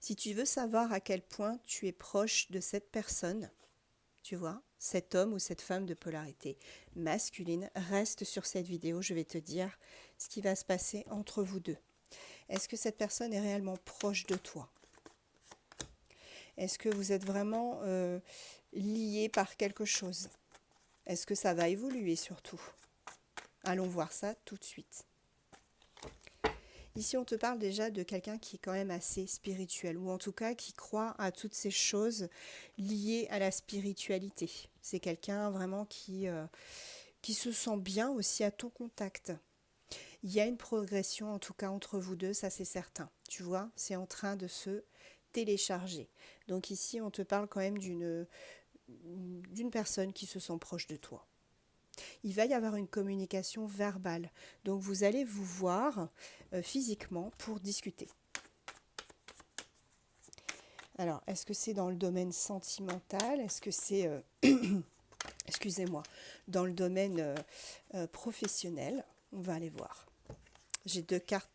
Si tu veux savoir à quel point tu es proche de cette personne, tu vois, cet homme ou cette femme de polarité masculine, reste sur cette vidéo, je vais te dire ce qui va se passer entre vous deux. Est-ce que cette personne est réellement proche de toi? Est-ce que vous êtes vraiment liés par quelque chose? Est-ce que ça va évoluer surtout? Allons voir ça tout de suite. Ici, on te parle déjà de quelqu'un qui est quand même assez spirituel, ou en tout cas qui croit à toutes ces choses liées à la spiritualité. C'est quelqu'un vraiment qui se sent bien aussi à ton contact. Il y a une progression en tout cas entre vous deux, ça c'est certain. Tu vois, c'est en train de se télécharger. Donc ici, on te parle quand même d'une personne qui se sent proche de toi. Il va y avoir une communication verbale. Donc vous allez vous voir physiquement pour discuter. Alors, est-ce que c'est dans le domaine sentimental? Est-ce que c'est, excusez-moi, dans le domaine professionnel? On va aller voir. J'ai deux cartes.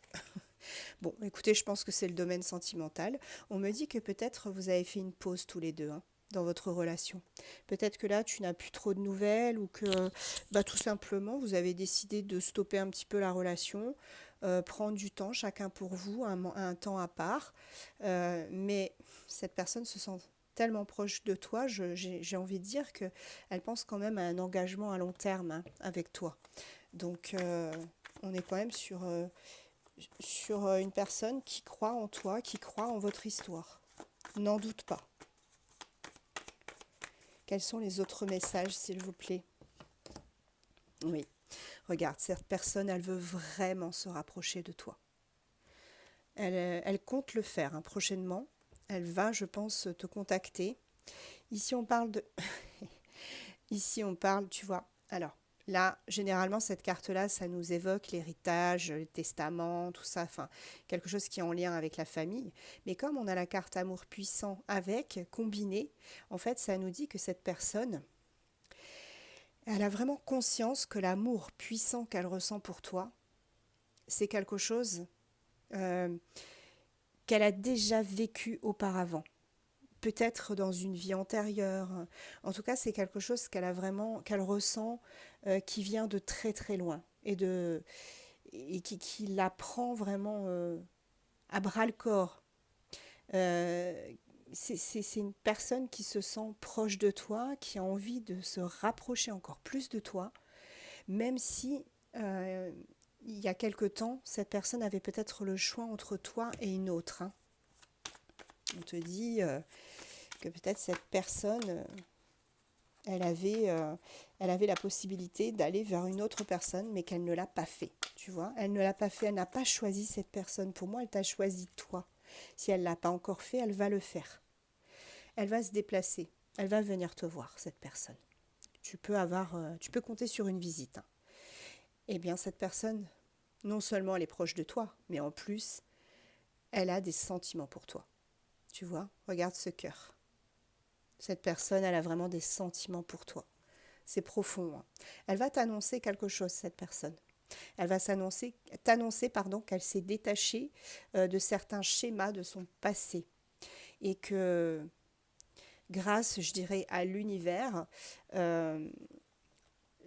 Bon, écoutez, je pense que c'est le domaine sentimental. On me dit que peut-être vous avez fait une pause tous les deux, hein, dans votre relation. Peut-être que là, tu n'as plus trop de nouvelles ou que bah, tout simplement, vous avez décidé de stopper un petit peu la relation, prendre du temps, chacun pour vous, un temps à part. Mais cette personne se sent tellement proche de toi, j'ai envie de dire qu'elle pense quand même à un engagement à long terme, hein, avec toi. Donc, on est quand même sur une personne qui croit en toi, qui croit en votre histoire. N'en doute pas. Quels sont les autres messages, s'il vous plaît? Oui, regarde, cette personne, elle veut vraiment se rapprocher de toi. Elle compte le faire, hein, prochainement. Elle va, je pense, te contacter. Ici, on parle de... Ici, on parle, tu vois. Alors, là, généralement, cette carte-là, ça nous évoque l'héritage, le testament, tout ça, enfin, quelque chose qui est en lien avec la famille. Mais comme on a la carte amour puissant avec, combinée, en fait, ça nous dit que cette personne, elle a vraiment conscience que l'amour puissant qu'elle ressent pour toi, c'est quelque chose euh, qu'elle a déjà vécu auparavant. Peut-être dans une vie antérieure. En tout cas, c'est quelque chose qu'elle a vraiment, qu'elle ressent, qui vient de très très loin et qui la prend vraiment à bras le corps. Euh, c'est une personne qui se sent proche de toi, qui a envie de se rapprocher encore plus de toi, même si euh, il y a quelque temps, cette personne avait peut-être le choix entre toi et une autre, hein. On te dit que peut-être cette personne, elle avait, euh, elle avait la possibilité d'aller vers une autre personne, mais qu'elle ne l'a pas fait. Tu vois, elle ne l'a pas fait, elle n'a pas choisi cette personne. Pour moi, elle t'a choisi toi. Si elle ne l'a pas encore fait, elle va le faire. Elle va se déplacer. Elle va venir te voir, cette personne. Tu peux compter sur une visite, hein. Eh bien, cette personne, non seulement elle est proche de toi, mais en plus, elle a des sentiments pour toi. Tu vois, regarde ce cœur. Cette personne, elle a vraiment des sentiments pour toi. C'est profond, hein. Elle va t'annoncer quelque chose, cette personne. Elle va t'annoncer pardon, qu'elle s'est détachée de certains schémas de son passé et que grâce, je dirais, à l'univers, euh,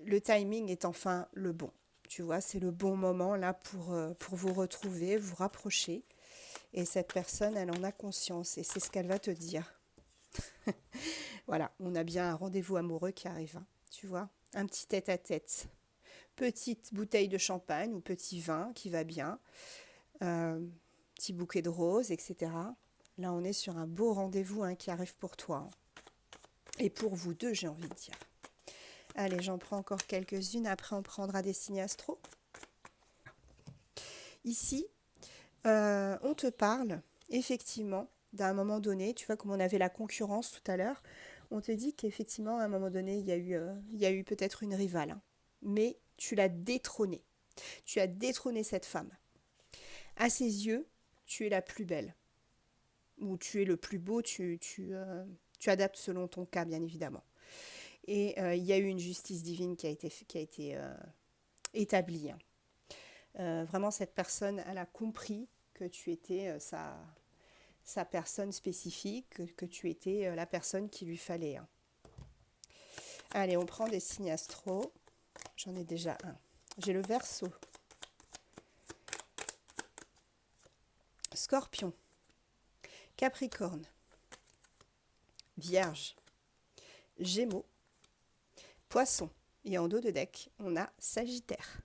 le timing est enfin le bon. Tu vois, c'est le bon moment là pour vous retrouver, vous rapprocher. Et cette personne, elle en a conscience et c'est ce qu'elle va te dire. Voilà, on a bien un rendez-vous amoureux qui arrive, hein, tu vois, un petit tête-à-tête. Petite bouteille de champagne ou petit vin qui va bien, euh, petit bouquet de roses, etc. Là, on est sur un beau rendez-vous, hein, qui arrive pour toi, hein. Et pour vous deux, j'ai envie de dire. Allez, j'en prends encore quelques-unes, après on prendra des signes astro. Ici, on te parle effectivement d'un moment donné, tu vois comme on avait la concurrence tout à l'heure, on te dit qu'effectivement à un moment donné, il y a eu peut-être une rivale, hein, mais tu l'as détrônée. Tu as détrôné cette femme. À ses yeux, tu es la plus belle. Ou tu es le plus beau, tu adaptes selon ton cas, bien évidemment. Et il y a eu une justice divine qui a été établie, hein. Vraiment, cette personne, elle a compris que tu étais sa personne spécifique, que tu étais la personne qu'il lui fallait. Hein. Allez, on prend des signes astro. J'en ai déjà un. J'ai le Verseau, Scorpion, Capricorne, Vierge, Gémeaux, Poisson. Et en dos de deck, on a Sagittaire.